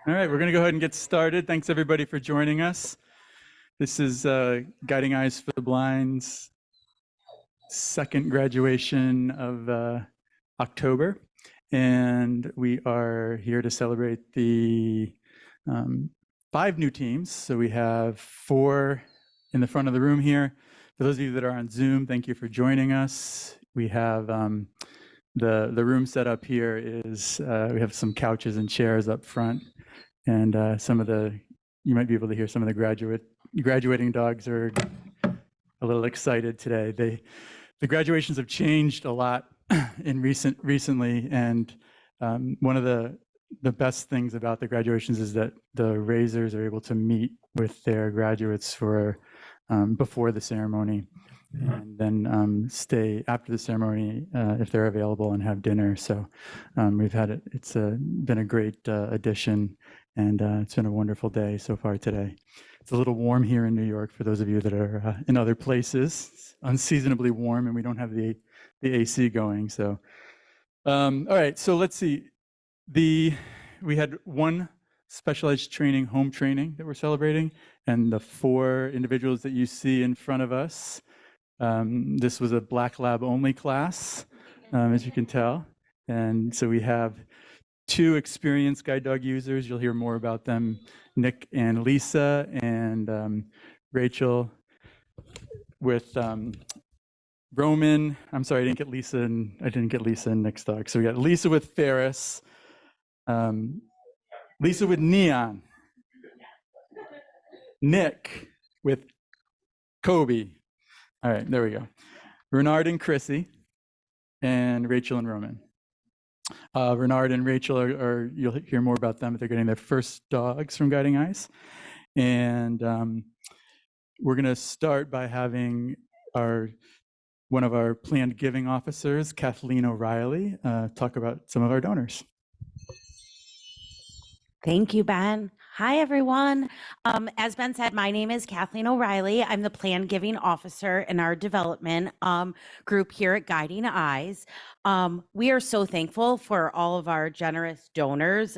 All right, we're going to go ahead and get started. Thanks everybody for joining us. This is Guiding Eyes for the Blind's second graduation of October, and we are here to celebrate the 5 new teams. So we have 4 in the front of the room here. For those of you that are on Zoom, thank you for joining us. We have the room set up here is we have some couches and chairs up front. And you might be able to hear some of the graduating dogs are a little excited today. The graduations have changed a lot in recently, and one of the best things about the graduations is that the raisers are able to meet with their graduates for before the ceremony, and then stay after the ceremony if they're available and have dinner. So it's been a great addition. And it's been a wonderful day so far today. It's a little warm here in New York for those of you that are in other places. It's unseasonably warm, and we don't have the AC going. So, all right. So let's see. We had 1 specialized training, home training, that we're celebrating, and the 4 individuals that you see in front of us. This was a Black Lab only class, as you can tell, and so we have 2 experienced guide dog users. You'll hear more about them, Nick and Lisa, and Rachel with Roman. I'm sorry, I didn't get Lisa and Nick's dog. So we got Lisa with Ferris, Lisa with Neon, Nick with Kobe. All right, there we go. Renard and Chrissy, and Rachel and Roman. Renard and Rachel you'll hear more about them, but they're getting their first dogs from Guiding Eyes. And we're going to start by having one of our planned giving officers, Kathleen O'Reilly, talk about some of our donors. Thank you, Ben. Hi, everyone. As Ben said, my name is Kathleen O'Reilly. I'm the Planned Giving Officer in our development group here at Guiding Eyes. We are so thankful for all of our generous donors.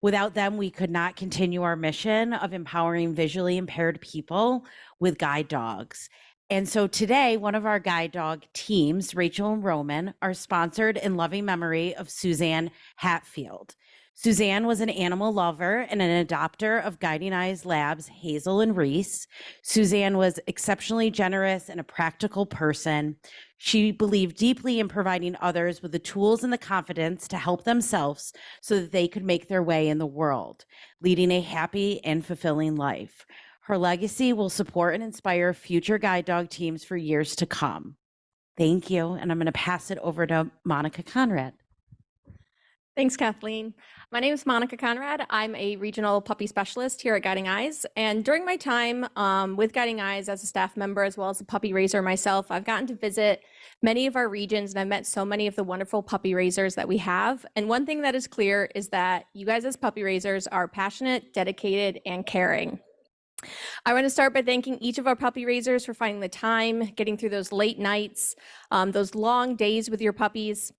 Without them, we could not continue our mission of empowering visually impaired people with guide dogs. And so today, one of our guide dog teams, Rachel and Roman, are sponsored in loving memory of Suzanne Hatfield. Suzanne was an animal lover and an adopter of Guiding Eyes Labs, Hazel and Reese. Suzanne was exceptionally generous and a practical person. She believed deeply in providing others with the tools and the confidence to help themselves so that they could make their way in the world, leading a happy and fulfilling life. Her legacy will support and inspire future guide dog teams for years to come. Thank you, and I'm going to pass it over to Monica Conrad. Thanks, Kathleen. My name is Monica Conrad. I'm a regional puppy specialist here at Guiding Eyes. And during my time with Guiding Eyes as a staff member, as well as a puppy raiser myself, I've gotten to visit many of our regions, and I've met so many of the wonderful puppy raisers that we have. And one thing that is clear is that you guys as puppy raisers are passionate, dedicated, and caring. I want to start by thanking each of our puppy raisers for finding the time, getting through those late nights, those long days with your puppies,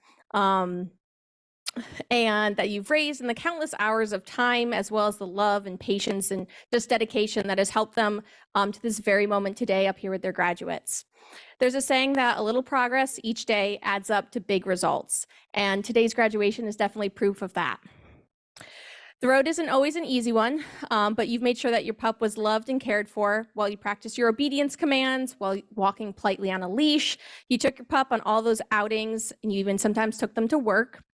and that you've raised, and the countless hours of time, as well as the love and patience and just dedication that has helped them to this very moment today up here with their graduates. There's a saying that a little progress each day adds up to big results, and today's graduation is definitely proof of that. The road isn't always an easy one, but you've made sure that your pup was loved and cared for while you practiced your obedience commands, while walking politely on a leash. You took your pup on all those outings, and you even sometimes took them to work,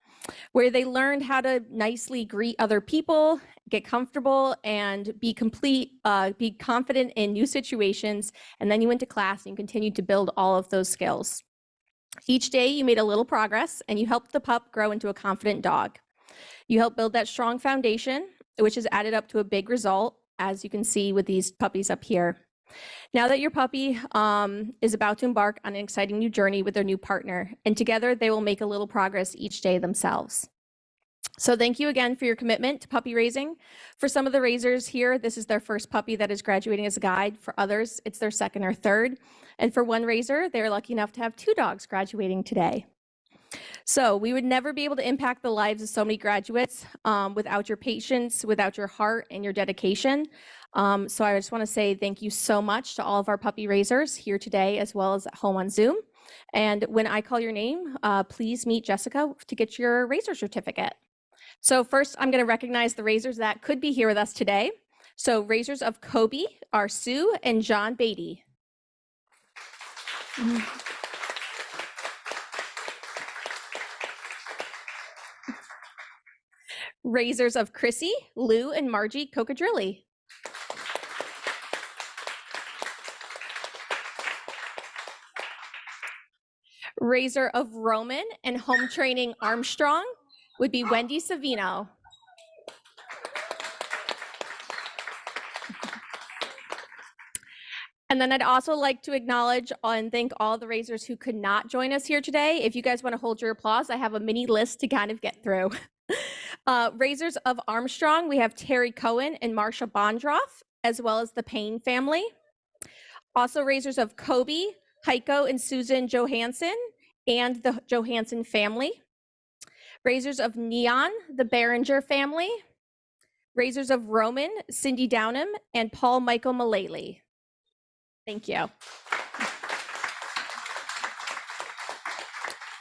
where they learned how to nicely greet other people, get comfortable, and be confident in new situations. And then you went to class and you continued to build all of those skills. Each day you made a little progress, and you helped the pup grow into a confident dog. You helped build that strong foundation, which has added up to a big result, as you can see with these puppies up here. Now that your puppy is about to embark on an exciting new journey with their new partner, and together they will make a little progress each day themselves. So thank you again for your commitment to puppy raising. For some of the raisers here, this is their first puppy that is graduating as a guide. For others, it's their second or third. And for one raiser, they're lucky enough to have 2 dogs graduating today. So we would never be able to impact the lives of so many graduates without your patience, without your heart and your dedication. So I just want to say thank you so much to all of our puppy raisers here today, as well as at home on Zoom. And when I call your name, please meet Jessica to get your raiser certificate. So first, I'm going to recognize the raisers that could be here with us today. So raisers of Kobe are Sue and John Beatty. Raisers of Chrissy, Lou, and Margie Cocadrilli. Raiser of Roman and home training Armstrong would be Wendy Savino. And then I'd also like to acknowledge and thank all the raisers who could not join us here today. If you guys want to hold your applause, I have a mini list to kind of get through. Raisers of Armstrong, we have Terry Cohen and Marsha Bondroff, as well as the Payne family. Also raisers of Kobe, Heiko and Susan Johansson, and the Johansson family. Raisers of Neon, the Behringer family. Raisers of Roman, Cindy Downham, and Paul Michael Mullally. Thank you.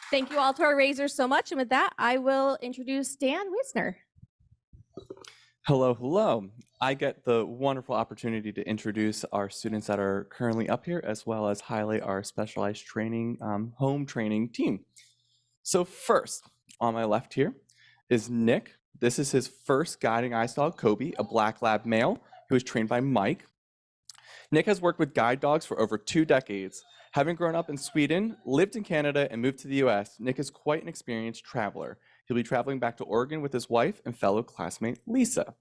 Thank you all to our raisers so much. And with that, I will introduce Dan Wisner. Hello, hello. I get the wonderful opportunity to introduce our students that are currently up here, as well as highlight our specialized training, home training team. So first, on my left here is Nick. This is his first guiding eyes dog, Kobe, a black lab male who was trained by Mike. Nick has worked with guide dogs for over 2 decades. Having grown up in Sweden, lived in Canada, and moved to the US, Nick is quite an experienced traveler. He'll be traveling back to Oregon with his wife and fellow classmate, Lisa.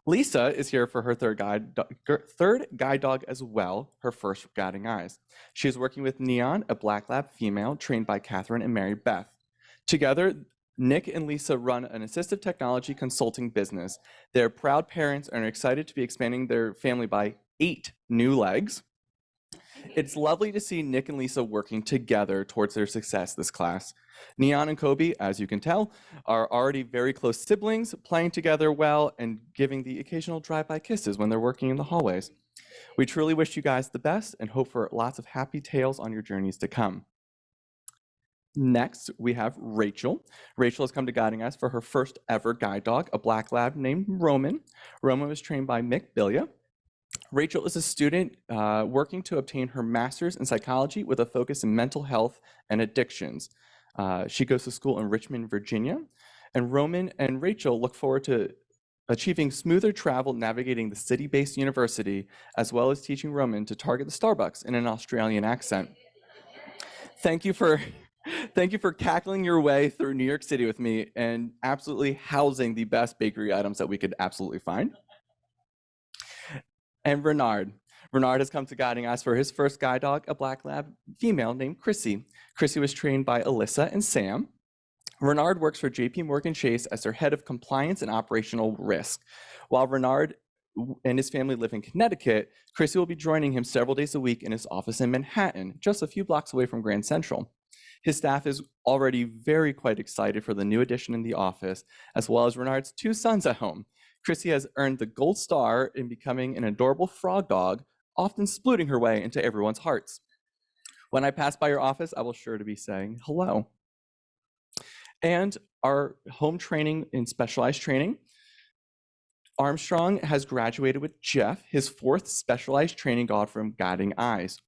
Lisa is here for her third guide dog as well, her first guiding eyes. She is working with Neon, a black lab female trained by Catherine and Mary Beth. Together, Nick and Lisa run an assistive technology consulting business. They're proud parents and are excited to be expanding their family by 8 new legs. It's lovely to see Nick and Lisa working together towards their success this class. Neon and Kobe, as you can tell, are already very close siblings, playing together well and giving the occasional drive-by kisses when they're working in the hallways. We truly wish you guys the best and hope for lots of happy tales on your journeys to come. Next, we have Rachel. Rachel has come to Guiding Eyes for her first ever guide dog, a black lab named Roman. Roman was trained by Mick Billia. Rachel is a student working to obtain her master's in psychology with a focus in mental health and addictions. She goes to school in Richmond, Virginia, and Roman and Rachel look forward to achieving smoother travel navigating the city-based university, as well as teaching Roman to target the Starbucks in an Australian accent. Thank you for cackling your way through New York City with me and absolutely housing the best bakery items that we could absolutely find. And Renard. Renard has come to Guiding Eyes for his first guide dog, a black lab female named Chrissy. Chrissy was trained by Alyssa and Sam. Renard works for JP Morgan Chase as their head of compliance and operational risk. While Renard and his family live in Connecticut, Chrissy will be joining him several days a week in his office in Manhattan, just a few blocks away from Grand Central. His staff is already quite excited for the new addition in the office, as well as Renard's 2 sons at home. Chrissy has earned the gold star in becoming an adorable frog dog, often splooting her way into everyone's hearts. When I pass by your office, I will sure to be saying hello. And our home training in specialized training, Armstrong has graduated with Jeff, his 4th specialized training dog from Guiding Eyes.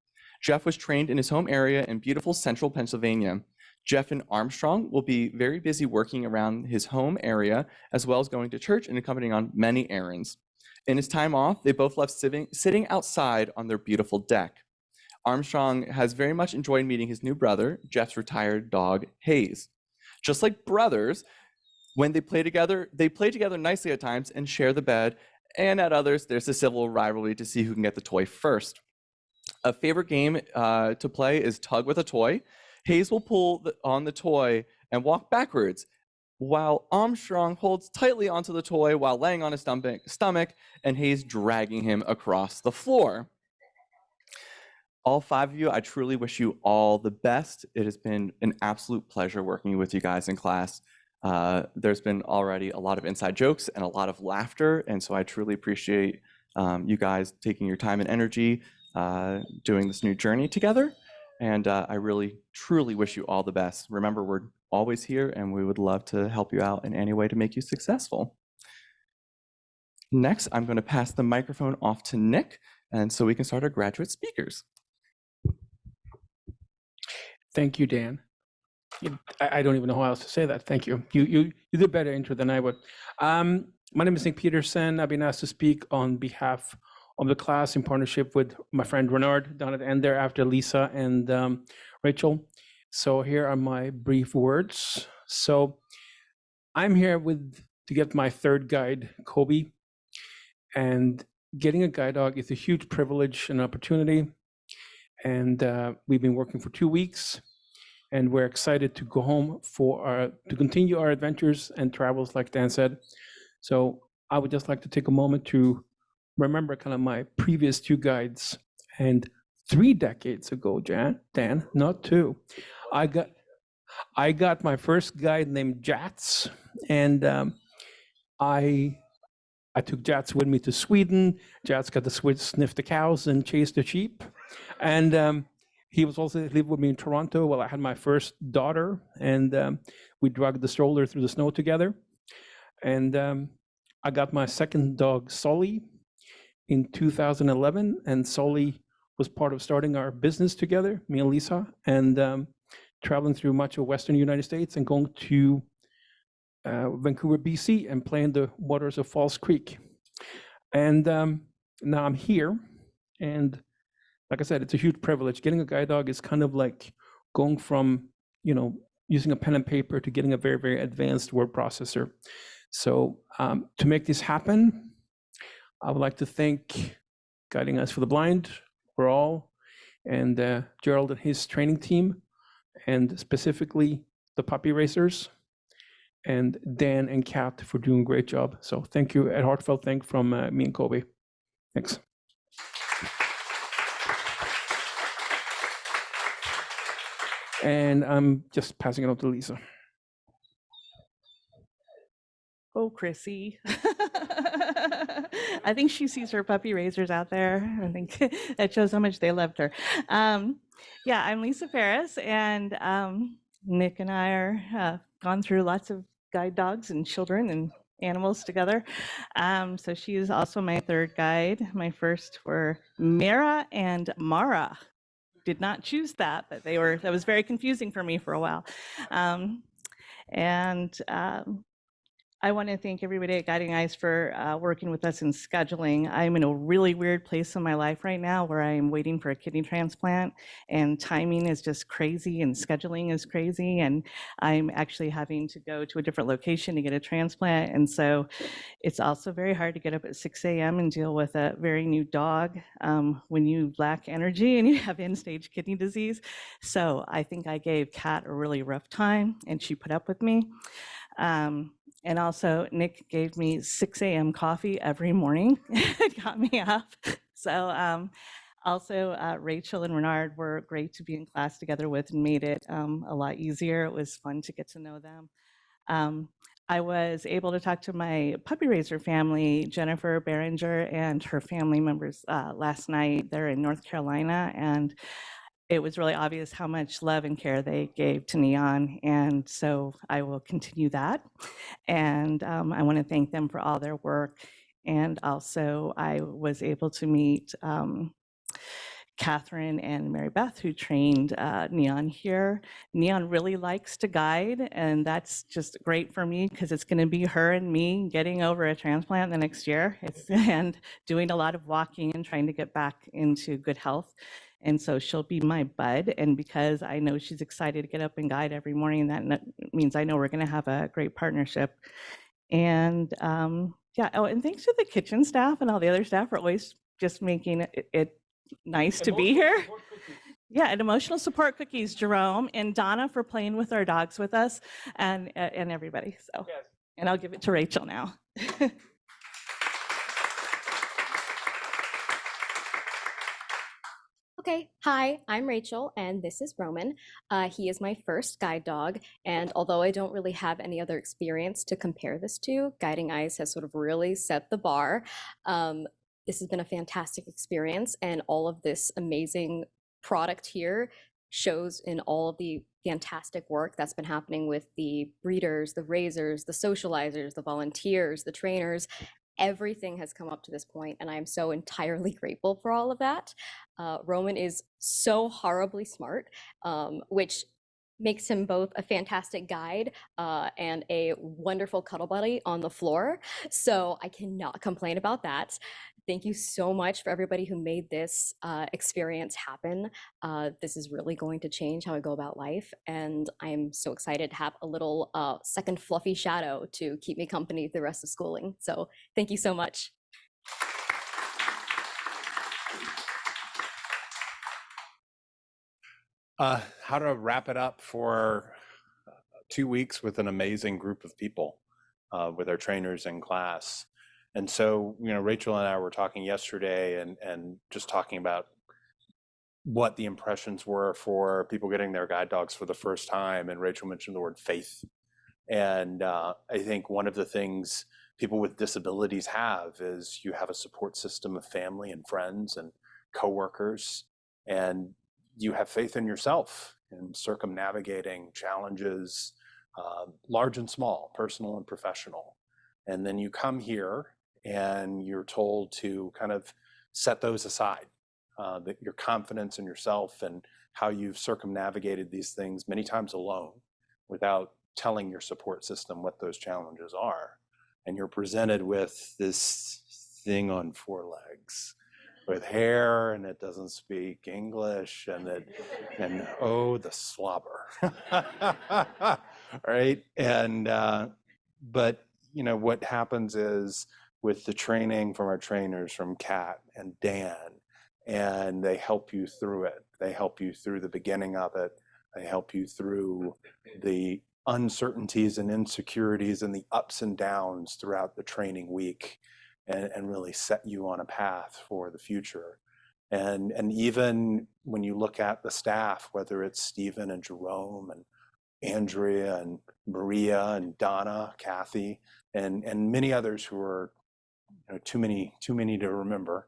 Jeff was trained in his home area in beautiful central Pennsylvania. Jeff and Armstrong will be very busy working around his home area, as well as going to church and accompanying on many errands. In his time off, they both love sitting outside on their beautiful deck. Armstrong has very much enjoyed meeting his new brother, Jeff's retired dog, Hayes. Just like brothers, when they play together nicely at times and share the bed, and at others, there's a civil rivalry to see who can get the toy first. A favorite game to play is tug with a toy. Hayes will pull on the toy and walk backwards, while Armstrong holds tightly onto the toy while laying on his stomach and Hayes dragging him across the floor. All 5 of you, I truly wish you all the best. It has been an absolute pleasure working with you guys in class. There's been already a lot of inside jokes and a lot of laughter, and so I truly appreciate you guys taking your time and energy doing this new journey together. And I really, truly wish you all the best. Remember, we're always here, and we would love to help you out in any way to make you successful. Next, I'm going to pass the microphone off to Nick, and so we can start our graduate speakers. Thank you, Dan. I don't even know how else to say that. Thank you. You did a better intro than I would. My name is Nick Peterson. I've been asked to speak on behalf of the class in partnership with my friend Renard down at the end there after Lisa and Rachel. So here are my brief words. So I'm here to get my third guide, Kobe. And getting a guide dog is a huge privilege and opportunity. And we've been working for 2 weeks, and we're excited to go home to continue our adventures and travels, like Dan said. So I would just like to take a moment to remember kind of my previous 2 guides. And 3 decades ago, Dan, not 2, I got my first guide named Jats, and I took Jats with me to Sweden. Jats got to sniff the cows and chase the sheep. And he was also lived with me in Toronto while I had my first daughter. And we dragged the stroller through the snow together. And I got my second dog, Sully, in 2011. And Sully was part of starting our business together, me and Lisa, and traveling through much of Western United States and going to Vancouver, BC, and playing the waters of Falls Creek. And now I'm here, and like I said, it's a huge privilege. Getting a guide dog is kind of like going from, using a pen and paper to getting a very, very advanced word processor. So to make this happen, I would like to thank Guiding Eyes for the Blind, for all, and Gerald and his training team, and specifically the puppy racers, and Dan and Kat for doing a great job. So thank you, a heartfelt thank from me and Kobe. Thanks. And I'm just passing it on to Lisa. Oh, Chrissy. I think she sees her puppy raisers out there. I think that shows how much they loved her. Yeah, I'm Lisa Ferris, and Nick and I are gone through lots of guide dogs and children and animals together. So she is also my third guide. My first were Mira and Mara. Did not choose that, but that was very confusing for me for a while. I want to thank everybody at Guiding Eyes for working with us in scheduling. I'm in a really weird place in my life right now where I am waiting for a kidney transplant, and timing is just crazy and scheduling is crazy, and I'm actually having to go to a different location to get a transplant. And so it's also very hard to get up at 6 a.m. and deal with a very new dog when you lack energy and you have end-stage kidney disease. So I think I gave Kat a really rough time, and she put up with me. And also, Nick gave me 6 a.m. coffee every morning. It got me up. So also, Rachel and Renard were great to be in class together with and made it a lot easier. It was fun to get to know them. I was able to talk to my puppy raiser family, Jennifer Behringer, and her family members last night. They're in North Carolina, and it was really obvious how much love and care they gave to Neon, and so I will continue that. And I want to thank them for all their work. And also, I was able to meet Catherine and Mary Beth, who trained Neon here. Neon really likes to guide, and that's just great for me because it's going to be her and me getting over a transplant the next year and doing a lot of walking and trying to get back into good health. And so she'll be my bud. And because I know she's excited to get up and guide every morning, that means I know we're going to have a great partnership. And yeah, oh, and thanks to the kitchen staff and all the other staff for always just making it nice to be here. Yeah, and emotional support cookies, Jerome and Donna for playing with our dogs with us, and everybody. So, yes. And I'll give it to Rachel now. Okay, hi, I'm Rachel, and this is Roman. He is my first guide dog, and although I don't really have any other experience to compare this to, Guiding Eyes has sort of really set the bar. This has been a fantastic experience, and all of this amazing product here shows in all of the fantastic work that's been happening with the breeders, the raisers, the socializers, the volunteers, the trainers. Everything has come up to this point, and I am so entirely grateful for all of that. Roman is so horribly smart, which makes him both a fantastic guide and a wonderful cuddle buddy on the floor. So I cannot complain about that. Thank you so much for everybody who made this experience happen. This is really going to change how I go about life, and I'm so excited to have a little second fluffy shadow to keep me company the rest of schooling. So thank you so much. How to wrap it up for 2 weeks with an amazing group of people, with our trainers in class. And so, Rachel and I were talking yesterday and just talking about what the impressions were for people getting their guide dogs for the first time. And Rachel mentioned the word faith. And I think one of the things people with disabilities have is you have a support system of family and friends and coworkers, and you have faith in yourself in circumnavigating challenges, large and small, personal and professional. And then you come here and you're told to kind of set those aside, that your confidence in yourself and how you've circumnavigated these things many times alone without telling your support system what those challenges are. And you're presented with this thing on 4 legs with hair, and it doesn't speak English, and oh, the slobber. Right? And but what happens is, with the training from our trainers, from Kat and Dan, and they help you through it. They help you through the beginning of it. They help you through the uncertainties and insecurities and the ups and downs throughout the training week, and really set you on a path for the future. And even when you look at the staff, whether it's Stephen and Jerome and Andrea and Maria and Donna, Kathy, and many others who are too many to remember,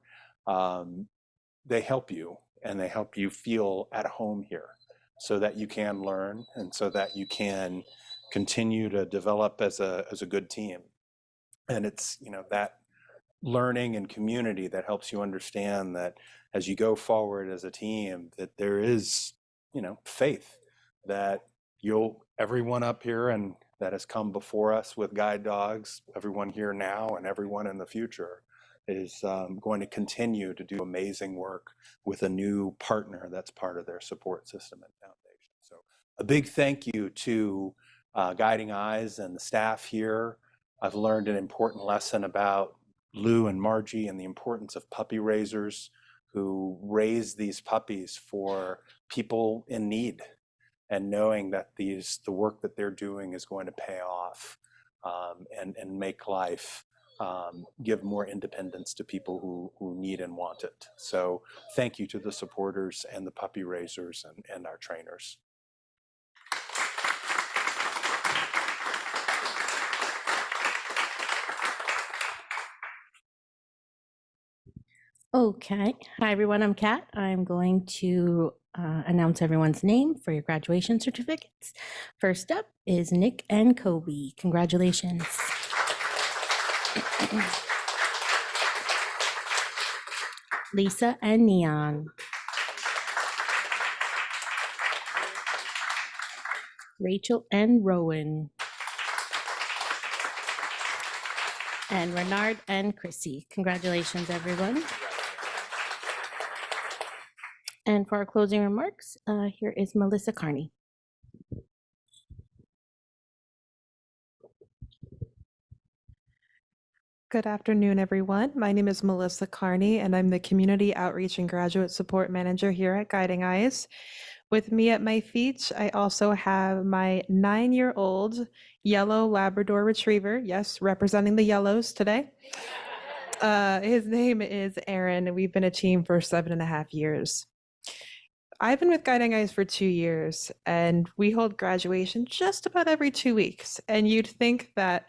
they help you, and they help you feel at home here so that you can learn and so that you can continue to develop as a good team. And it's that learning and community that helps you understand that as you go forward as a team, that there is faith that everyone up here and that has come before us with guide dogs, everyone here now and everyone in the future, is going to continue to do amazing work with a new partner that's part of their support system and foundation. So a big thank you to Guiding Eyes and the staff here. I've learned an important lesson about Lou and Margie and the importance of puppy raisers who raise these puppies for people in need, and knowing that the work that they're doing is going to pay off, and make life, give more independence to people who need and want it. So thank you to the supporters and the puppy raisers and our trainers. Okay. Hi, everyone. I'm Kat. I'm going to announce everyone's name for your graduation certificates. First up is Nick and Kobe. Congratulations. Lisa and Neon. Rachel and Rowan. And Renard and Chrissy. Congratulations, everyone. And for our closing remarks, here is Melissa Carney. Good afternoon, everyone. My name is Melissa Carney, and I'm the Community Outreach and Graduate Support Manager here at Guiding Eyes. With me at my feet, I also have my 9-year-old yellow Labrador Retriever. Yes, representing the yellows today. His name is Aaron, and we've been a team for 7.5 years. I've been with Guiding Eyes for 2 years, and we hold graduation just about every 2 weeks. And you'd think that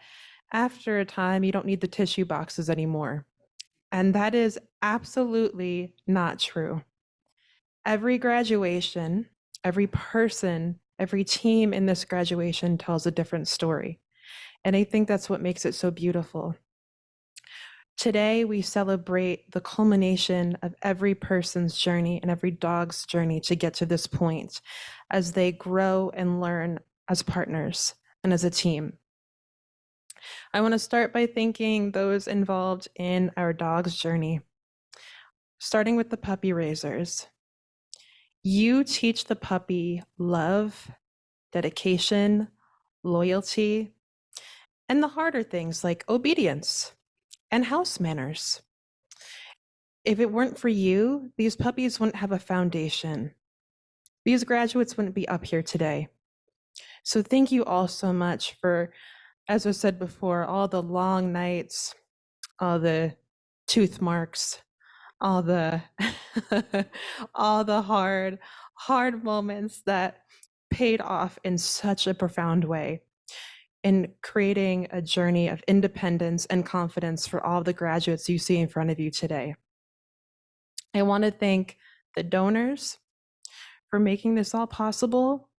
after a time, you don't need the tissue boxes anymore. And that is absolutely not true. Every graduation, every person, every team in this graduation tells a different story. And I think that's what makes it so beautiful. Today, we celebrate the culmination of every person's journey and every dog's journey to get to this point as they grow and learn as partners and as a team. I want to start by thanking those involved in our dog's journey, starting with the puppy raisers. You teach the puppy love, dedication, loyalty, and the harder things like obedience and house manners. If it weren't for you, these puppies wouldn't have a foundation. These graduates wouldn't be up here today. So thank you all so much for, as was said before, all the long nights, all the tooth marks, all the all the hard moments that paid off in such a profound way in creating a journey of independence and confidence for all the graduates you see in front of you today. I want to thank the donors for making this all possible,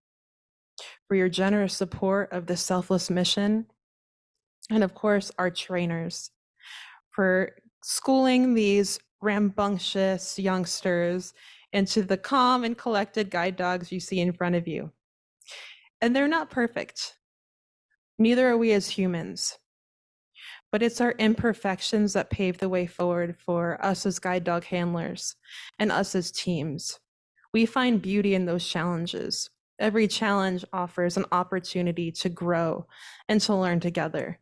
for your generous support of this selfless mission, and of course, our trainers for schooling these rambunctious youngsters into the calm and collected guide dogs you see in front of you. And they're not perfect. Neither are we as humans, but it's our imperfections that pave the way forward for us as guide dog handlers and us as teams. We find beauty in those challenges. Every challenge offers an opportunity to grow and to learn together.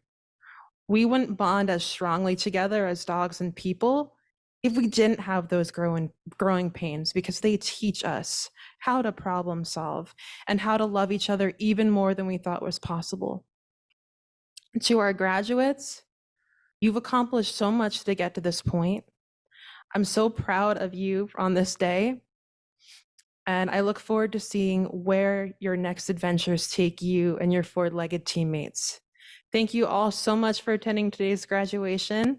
We wouldn't bond as strongly together as dogs and people if we didn't have those growing pains, because they teach us how to problem solve and how to love each other even more than we thought was possible. To our graduates, you've accomplished so much to get to this point. I'm so proud of you on this day, and I look forward to seeing where your next adventures take you and your four-legged teammates. Thank you all so much for attending today's graduation,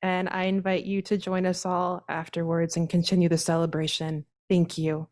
and I invite you to join us all afterwards and continue the celebration. Thank you.